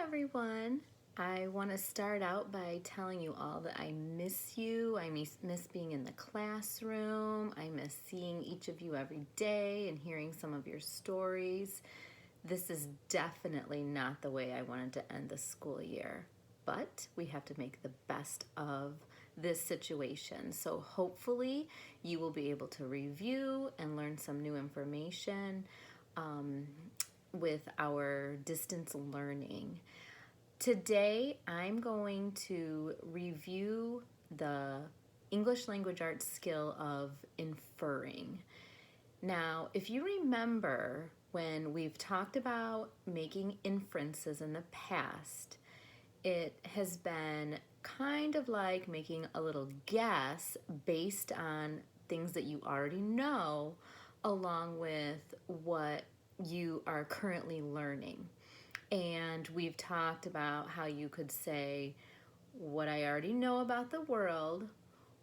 everyone. I want to start out by telling you all that I miss you. I miss being in the classroom. I miss seeing each of you every day and hearing some of your stories. This is definitely not the way I wanted to end the school year, but we have to make the best of this situation. So hopefully you will be able to review and learn some new information with our distance learning. Today, I'm going to review the English language arts skill of inferring. Now, if you remember when we've talked about making inferences in the past, it has been kind of like making a little guess based on things that you already know, along with what you are currently learning. And we've talked about how you could say what I already know about the world,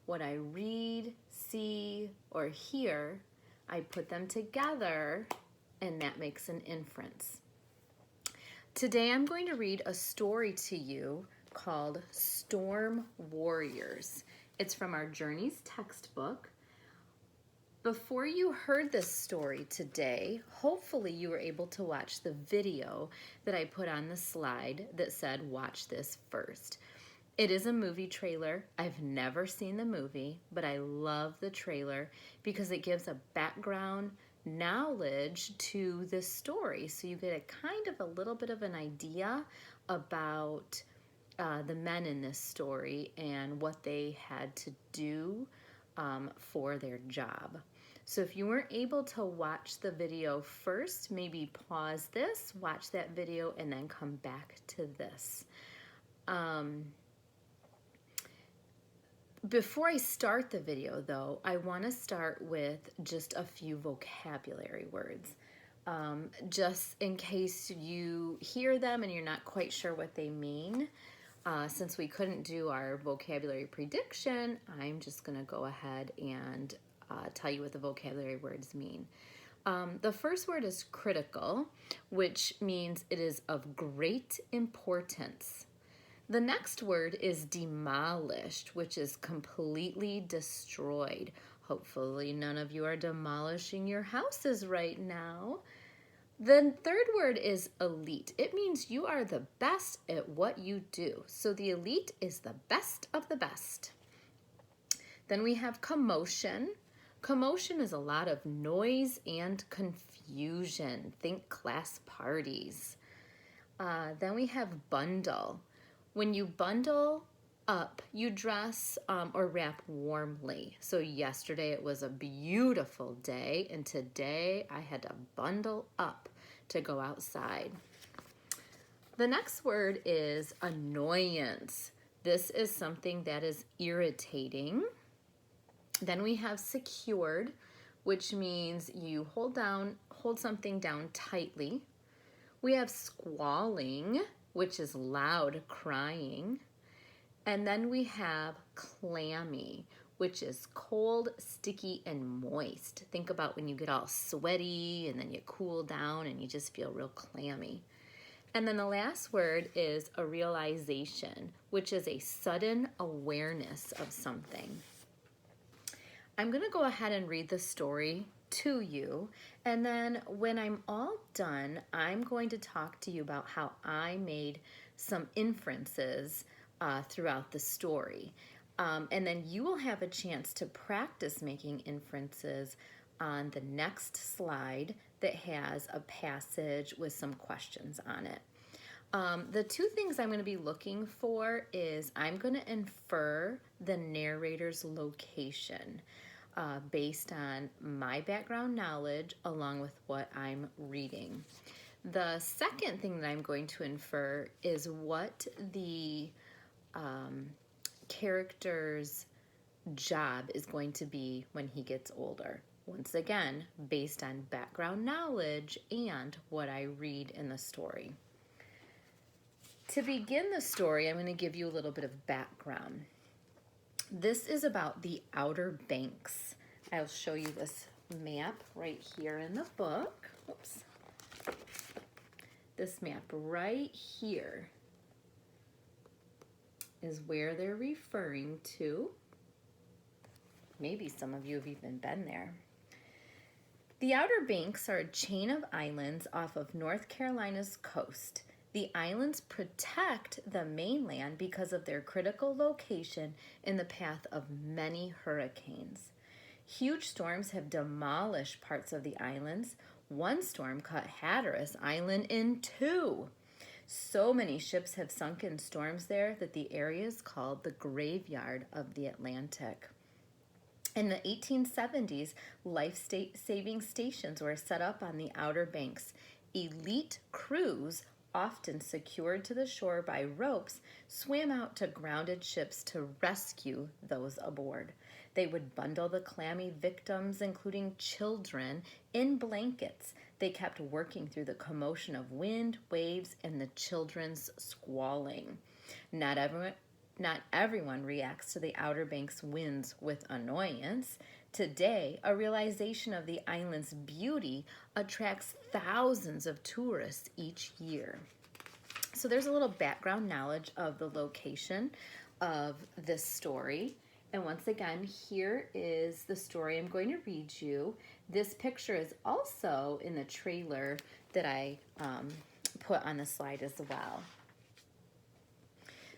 what I read, see, or hear, I put them together, and that makes an inference. Today I'm going to read a story to you called Storm Warriors. It's from our Journeys textbook. Before you heard this story today, hopefully you were able to watch the video that I put on the slide that said, watch this first. It is a movie trailer. I've never seen the movie, but I love the trailer because it gives a background knowledge to this story. So you get a kind of a little bit of an idea about the men in this story and what they had to do for their job. So if you weren't able to watch the video first, maybe pause this, watch that video, and then come back to this. Before I start the video, though, I want to start with just a few vocabulary words. Just in case you hear them and you're not quite sure what they mean. Since we couldn't do our vocabulary prediction, I'm just going to go ahead and tell you what the vocabulary words mean. The first word is critical, which means it is of great importance. The next word is demolished, which is completely destroyed. Hopefully none of you are demolishing your houses right now. The third word is elite. It means you are the best at what you do. So the elite is the best of the best. Then we have commotion. Commotion is a lot of noise and confusion. Think class parties. Then we have bundle. When you bundle up, you dress or wrap warmly. So yesterday it was a beautiful day, and today I had to bundle up to go outside. The next word is annoyance. This is something that is irritating. Then we have secured, which means you hold something down tightly. We have squalling, which is loud crying. And then we have clammy, which is cold, sticky, and moist. Think about when you get all sweaty and then you cool down and you just feel real clammy. And then the last word is a realization, which is a sudden awareness of something. I'm going to go ahead and read the story to you, and then when I'm all done, I'm going to talk to you about how I made some inferences throughout the story. And then you will have a chance to practice making inferences on the next slide that has a passage with some questions on it. The two things I'm going to be looking for is I'm going to infer the narrator's location based on my background knowledge along with what I'm reading. The second thing that I'm going to infer is what the character's job is going to be when he gets older. Once again, based on background knowledge and what I read in the story. To begin the story, I'm going to give you a little bit of background. This is about the Outer Banks. I'll show you this map right here in the book. Oops. This map right here is where they're referring to. Maybe some of you have even been there. The Outer Banks are a chain of islands off of North Carolina's coast. The islands protect the mainland because of their critical location in the path of many hurricanes. Huge storms have demolished parts of the islands. One storm cut Hatteras Island in two. So many ships have sunk in storms there that the area is called the graveyard of the Atlantic. In the 1870s, life-saving stations were set up on the Outer Banks. Elite crews, often secured to the shore by ropes, swam out to grounded ships to rescue those aboard. They would bundle the clammy victims, including children, in blankets. They kept working through the commotion of wind, waves, and the children's squalling. Not everyone reacts to the Outer Banks winds with annoyance. Today, a realization of the island's beauty attracts thousands of tourists each year. So there's a little background knowledge of the location of this story. And once again, here is the story I'm going to read you. This picture is also in the trailer that I put on the slide as well.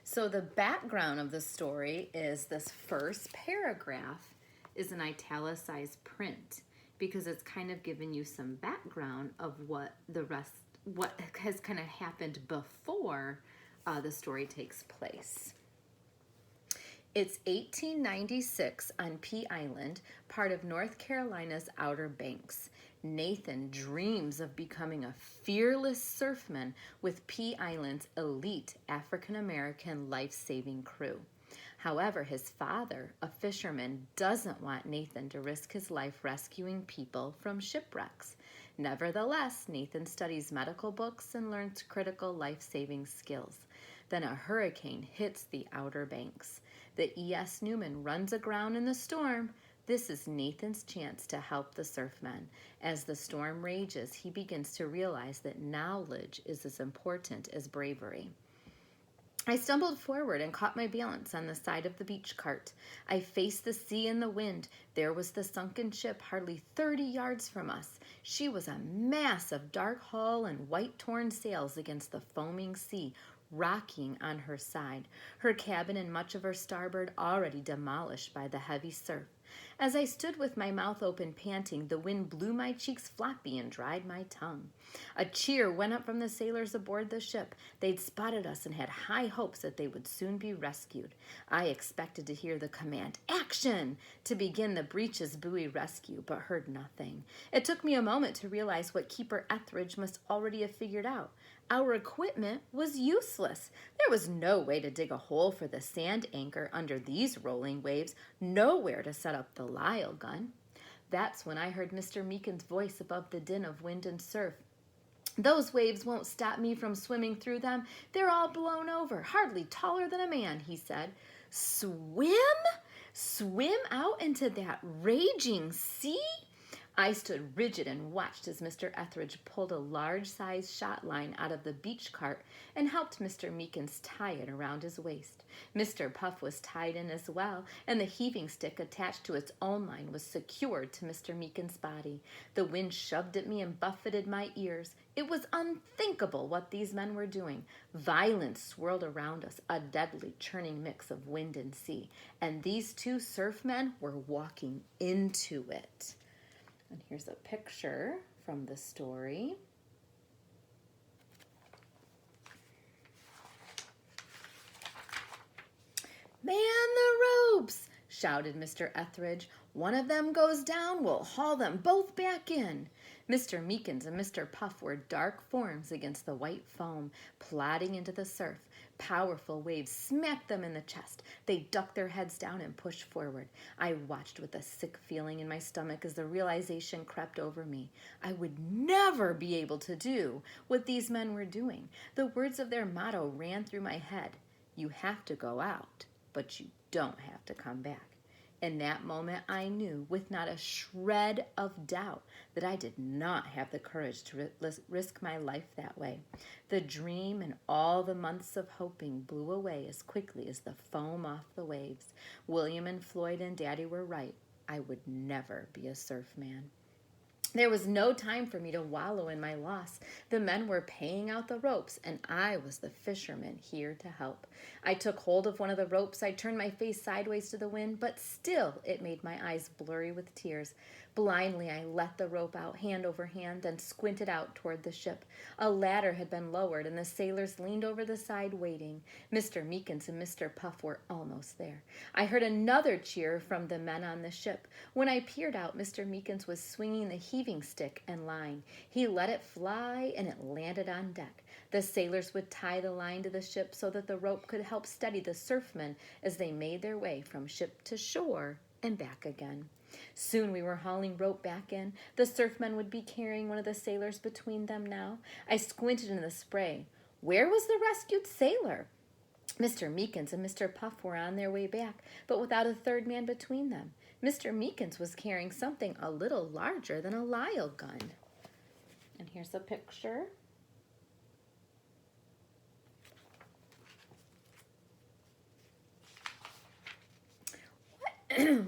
So the background of the story is this first paragraph is an italicized print because it's kind of giving you some background of what has kind of happened before the story takes place. It's 1896 on Pea Island, part of North Carolina's Outer Banks. Nathan dreams of becoming a fearless surfman with Pea Island's elite African-American life-saving crew. However, his father, a fisherman, doesn't want Nathan to risk his life rescuing people from shipwrecks. Nevertheless, Nathan studies medical books and learns critical life-saving skills. Then a hurricane hits the Outer Banks. The E.S. Newman runs aground in the storm. This is Nathan's chance to help the surfmen. As the storm rages, he begins to realize that knowledge is as important as bravery. I stumbled forward and caught my balance on the side of the beach cart. I faced the sea and the wind. There was the sunken ship hardly 30 yards from us. She was a mass of dark hull and white torn sails against the foaming sea, rocking on her side, her cabin and much of her starboard already demolished by the heavy surf. As I stood with my mouth open panting, the wind blew my cheeks floppy and dried my tongue. A cheer went up from the sailors aboard the ship. They'd spotted us and had high hopes that they would soon be rescued. I expected to hear the command, "Action!" to begin the breech's buoy rescue, but heard nothing. It took me a moment to realize what Keeper Etheridge must already have figured out. Our equipment was useless. There was no way to dig a hole for the sand anchor under these rolling waves, nowhere to set up the Lyle gun. That's when I heard Mr. Meakin's voice above the din of wind and surf. "Those waves won't stop me from swimming through them. They're all blown over, hardly taller than a man," he said. "Swim? Swim out into that raging sea?" I stood rigid and watched as Mr. Etheridge pulled a large-sized shot line out of the beach cart and helped Mr. Meekins tie it around his waist. Mr. Puff was tied in as well, and the heaving stick attached to its own line was secured to Mr. Meekins' body. The wind shoved at me and buffeted my ears. It was unthinkable what these men were doing. Violence swirled around us, a deadly churning mix of wind and sea, and these two surfmen were walking into it. And here's a picture from the story. "Man the ropes!" shouted Mr. Etheridge. "One of them goes down, we'll haul them both back in." Mr. Meekins and Mr. Puff were dark forms against the white foam, plodding into the surf. Powerful waves smacked them in the chest. They ducked their heads down and pushed forward. I watched with a sick feeling in my stomach as the realization crept over me. I would never be able to do what these men were doing. The words of their motto ran through my head. "You have to go out, but you don't have to come back." In that moment, I knew with not a shred of doubt that I did not have the courage to risk my life that way. The dream and all the months of hoping blew away as quickly as the foam off the waves. William and Floyd and Daddy were right. I would never be a surfman. There was no time for me to wallow in my loss. The men were paying out the ropes, and I was the fisherman here to help. I took hold of one of the ropes. I turned my face sideways to the wind, but still it made my eyes blurry with tears. Blindly, I let the rope out hand over hand, then squinted out toward the ship. A ladder had been lowered, and the sailors leaned over the side waiting. Mr. Meekins and Mr. Puff were almost there. I heard another cheer from the men on the ship. When I peered out, Mr. Meekins was swinging the heaving stick and line. He let it fly, and it landed on deck. The sailors would tie the line to the ship so that the rope could help steady the surfmen as they made their way from ship to shore and back again. Soon we were hauling rope back in. The surfmen would be carrying one of the sailors between them now. I squinted in the spray. Where was the rescued sailor? Mr. Meekins and Mr. Puff were on their way back, but without a third man between them. Mr. Meekins was carrying something a little larger than a Lyle gun. And here's a picture.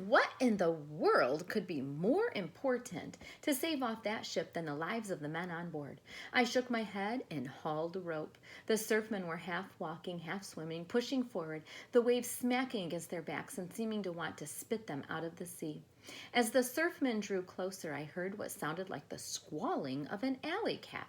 What in the world could be more important to save off that ship than the lives of the men on board? I shook my head and hauled rope. The surfmen were half walking, half swimming, pushing forward, the waves smacking against their backs and seeming to want to spit them out of the sea. As the surfmen drew closer, I heard what sounded like the squalling of an alley cat.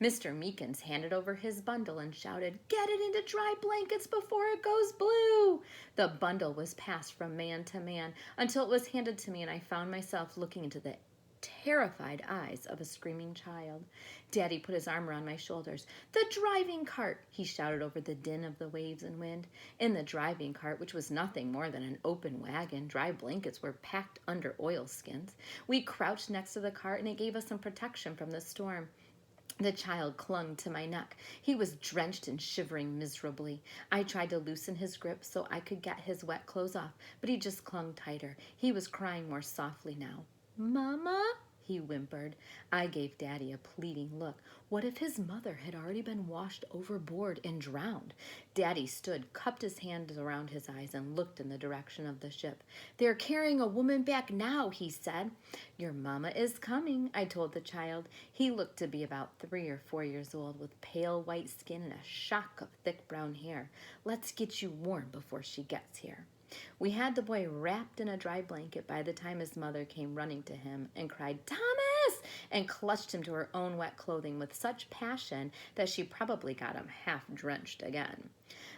Mr. Meekins handed over his bundle and shouted, "Get it into dry blankets before it goes blue!" The bundle was passed from man to man until it was handed to me, and I found myself looking into the terrified eyes of a screaming child. Daddy put his arm around my shoulders. "The driving cart!" he shouted over the din of the waves and wind. In the driving cart, which was nothing more than an open wagon, dry blankets were packed under oilskins. We crouched next to the cart, and it gave us some protection from the storm. The child clung to my neck. He was drenched and shivering miserably. I tried to loosen his grip so I could get his wet clothes off, but he just clung tighter. He was crying more softly now. "Mama?" he whimpered. I gave Daddy a pleading look. What if his mother had already been washed overboard and drowned? Daddy stood, cupped his hands around his eyes, and looked in the direction of the ship. "They're carrying a woman back now," he said. "Your mama is coming," I told the child. He looked to be about 3 or 4 years old, with pale white skin and a shock of thick brown hair. "Let's get you warm before she gets here." We had the boy wrapped in a dry blanket by the time his mother came running to him and cried, "Thomas!" and clutched him to her own wet clothing with such passion that she probably got him half drenched again.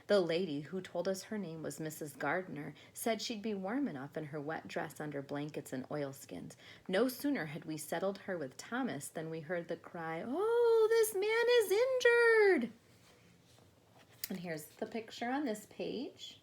The lady who told us her name was Mrs. Gardner said she'd be warm enough in her wet dress under blankets and oilskins. No sooner had we settled her with Thomas than we heard the cry, "Oh, this man is injured!" And here's the picture on this page.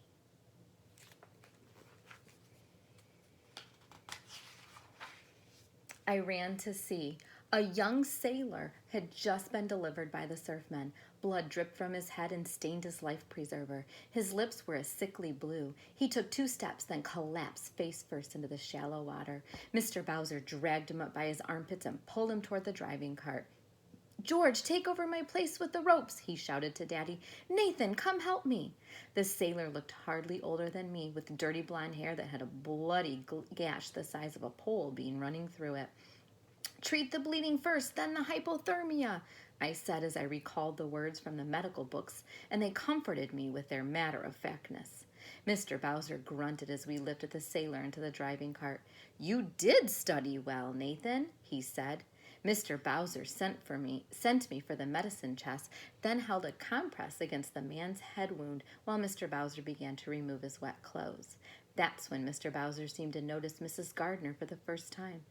I ran to see. A young sailor had just been delivered by the surfmen. Blood dripped from his head and stained his life preserver. His lips were a sickly blue. He took 2 steps, then collapsed face first into the shallow water. Mr. Bowser dragged him up by his armpits and pulled him toward the driving cart. "George, take over my place with the ropes," he shouted to Daddy. "Nathan, come help me." The sailor looked hardly older than me, with dirty blonde hair that had a bloody gash the size of a pole bean running through it. "Treat the bleeding first, then the hypothermia," I said as I recalled the words from the medical books, and they comforted me with their matter-of-factness. Mr. Bowser grunted as we lifted the sailor into the driving cart. "You did study well, Nathan," he said. Mr. Bowser sent me for the medicine chest, then held a compress against the man's head wound while Mr. Bowser began to remove his wet clothes. That's when Mr. Bowser seemed to notice Mrs. Gardner for the first time.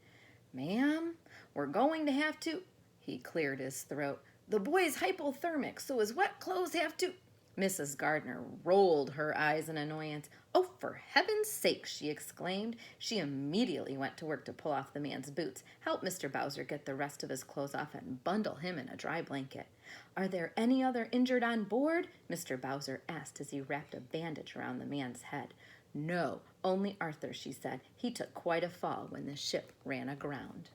"Ma'am, we're going to have to—" He cleared his throat. "The boy's hypothermic, so his wet clothes have to—" Mrs. Gardner rolled her eyes in annoyance. "Oh, for heaven's sake," she exclaimed. She immediately went to work to pull off the man's boots, help Mr. Bowser get the rest of his clothes off, and bundle him in a dry blanket. "Are there any other injured on board?" Mr. Bowser asked as he wrapped a bandage around the man's head. No, only Arthur, she said. He took quite a fall when the ship ran aground.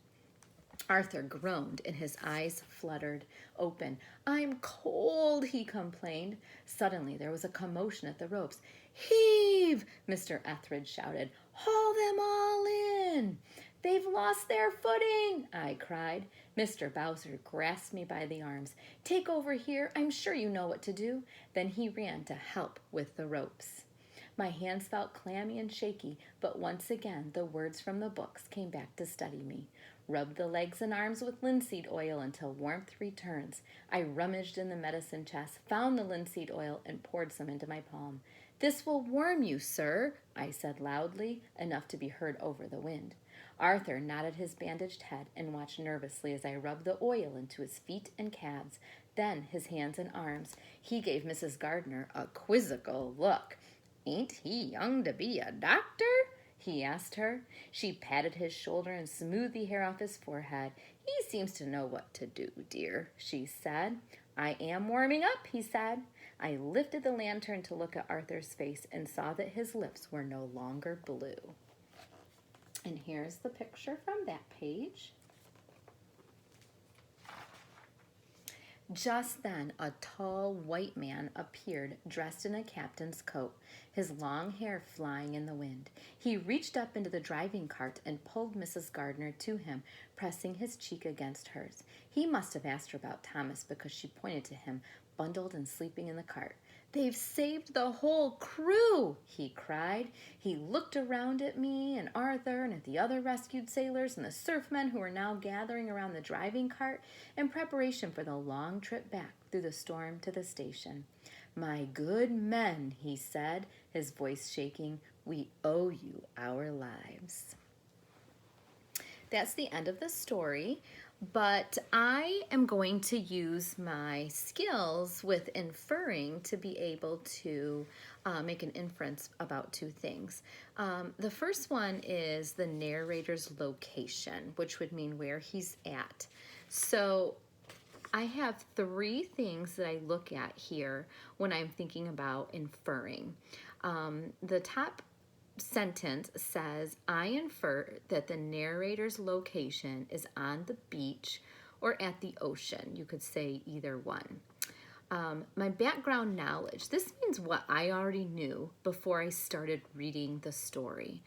Arthur groaned and his eyes fluttered open. I'm cold, he complained. Suddenly there was a commotion at the ropes. Heave! Mr. Etheridge shouted. Haul them all in! They've lost their footing, I cried. Mr. Bowser grasped me by the arms. Take over here. I'm sure you know what to do. Then he ran to help with the ropes. My hands felt clammy and shaky, but once again the words from the books came back to steady me. Rub the legs and arms with linseed oil until warmth returns. I rummaged in the medicine chest, found the linseed oil, and poured some into my palm. This will warm you, sir, I said loudly, enough to be heard over the wind. Arthur nodded his bandaged head and watched nervously as I rubbed the oil into his feet and calves, then his hands and arms. He gave Mrs. Gardner a quizzical look. Ain't he young to be a doctor? He asked her. She patted his shoulder and smoothed the hair off his forehead. He seems to know what to do, dear, she said. I am warming up, he said. I lifted the lantern to look at Arthur's face and saw that his lips were no longer blue. And here's the picture from that page. Just then, a tall white man appeared, dressed in a captain's coat, his long hair flying in the wind. He reached up into the driving cart and pulled Mrs. Gardner to him, pressing his cheek against hers. He must have asked her about Thomas because she pointed to him, bundled and sleeping in the cart. They've saved the whole crew, he cried. He looked around at me and Arthur and at the other rescued sailors and the surfmen who were now gathering around the driving cart in preparation for the long trip back through the storm to the station. My good men, he said, his voice shaking, we owe you our lives. That's the end of the story. But I am going to use my skills with inferring to be able to make an inference about two things. The first one is the narrator's location, which would mean where he's at. So I have three things that I look at here when I'm thinking about inferring. The top sentence says, I infer that the narrator's location is on the beach or at the ocean. You could say either one. My background knowledge, this means what I already knew before I started reading the story.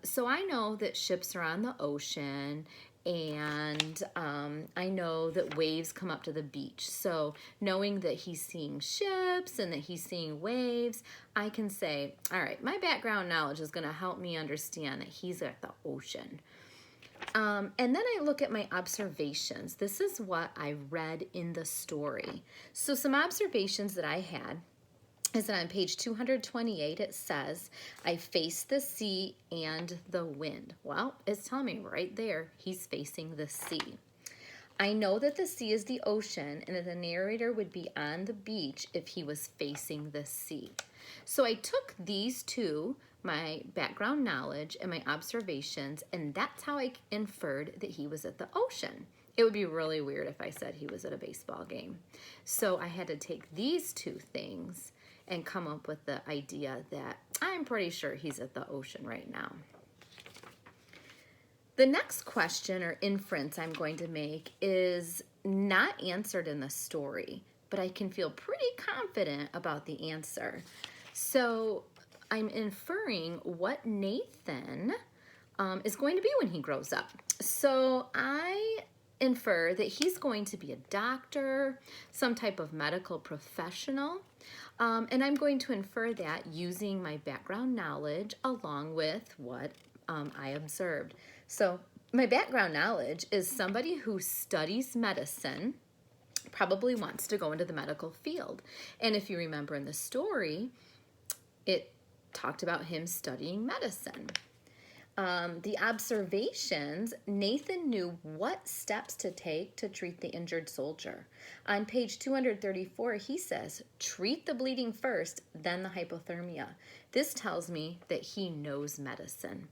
So I know that ships are on the ocean, and I know that waves come up to the beach. So knowing that he's seeing ships and that he's seeing waves, I can say, all right, my background knowledge is going to help me understand that he's at the ocean. And then I look at my observations. This is what I read in the story. So some observations that I had is that on page 228 it says, I face the sea and the wind. Well, it's telling me right there he's facing the sea. I know that the sea is the ocean and that the narrator would be on the beach if he was facing the sea. So I took these two, my background knowledge and my observations, and that's how I inferred that he was at the ocean. It would be really weird if I said he was at a baseball game. So I had to take these two things and come up with the idea that I'm pretty sure he's at the ocean right now. The next question or inference I'm going to make is not answered in the story, but I can feel pretty confident about the answer. So I'm inferring what Nathan is going to be when he grows up. So I infer that he's going to be a doctor, some type of medical professional, and I'm going to infer that using my background knowledge along with what I observed. So my background knowledge is somebody who studies medicine, probably wants to go into the medical field. And if you remember in the story, it talked about him studying medicine. The observations, Nathan knew what steps to take to treat the injured soldier. On page 234, he says, treat the bleeding first, then the hypothermia. This tells me that he knows medicine.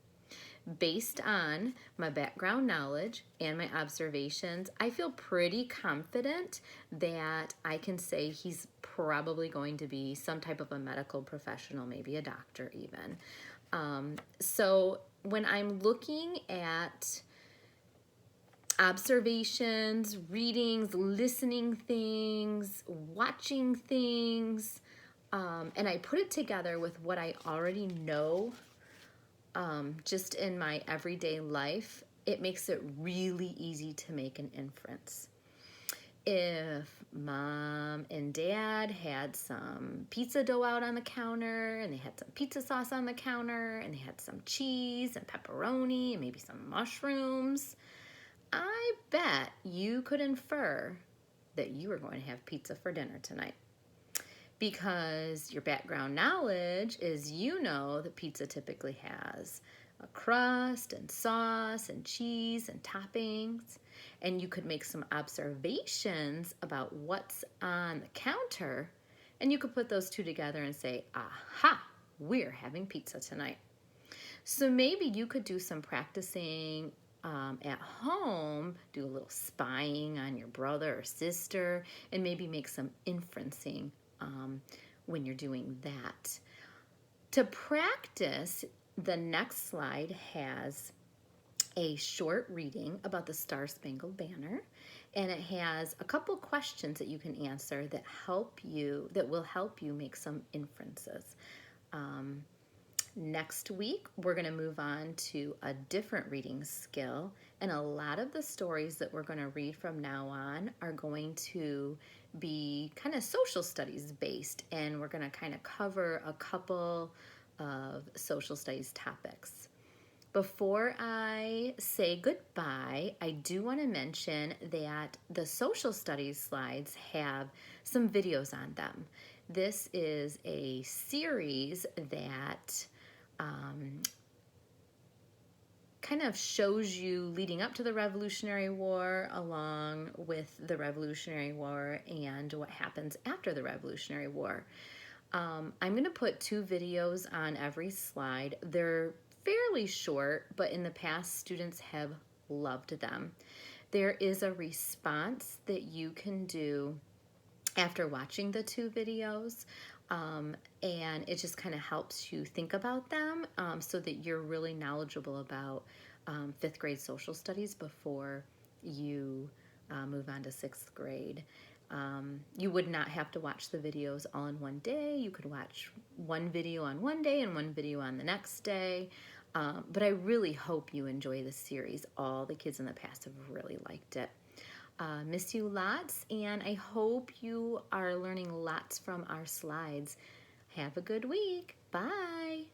based on my background knowledge and my observations, I feel pretty confident that I can say he's probably going to be some type of a medical professional, maybe a doctor even. So when I'm looking at observations, readings, listening things, watching things, and I put it together with what I already know just in my everyday life, it makes it really easy to make an inference. If mom and dad had some pizza dough out on the counter and they had some pizza sauce on the counter and they had some cheese and pepperoni and maybe some mushrooms, I bet you could infer that you are going to have pizza for dinner tonight. Because your background knowledge is you know that pizza typically has a crust and sauce and cheese and toppings, and you could make some observations about what's on the counter, and you could put those two together and say, aha, we're having pizza tonight. So maybe you could do some practicing at home, do a little spying on your brother or sister, and maybe make some inferencing when you're doing that. To practice, the next slide has a short reading about the Star-Spangled Banner, and it has a couple questions that you can answer that will help you make some inferences. Next week, we're going to move on to a different reading skill, and a lot of the stories that we're going to read from now on are going to be kind of social studies based, and we're going to kind of cover a couple of social studies topics. Before I say goodbye, I do want to mention that the social studies slides have some videos on them. This is a series that kind of shows you leading up to the Revolutionary War, along with the Revolutionary War and what happens after the Revolutionary War. I'm going to put 2 videos on every slide. They're fairly short, but in the past, students have loved them. There is a response that you can do after watching the 2 videos, and it just kind of helps you think about them so that you're really knowledgeable about 5th grade social studies before you move on to 6th grade. You would not have to watch the videos all in one day. You could watch one video on one day and one video on the next day. But I really hope you enjoy this series. All the kids in the past have really liked it. Miss you lots, and I hope you are learning lots from our slides. Have a good week. Bye.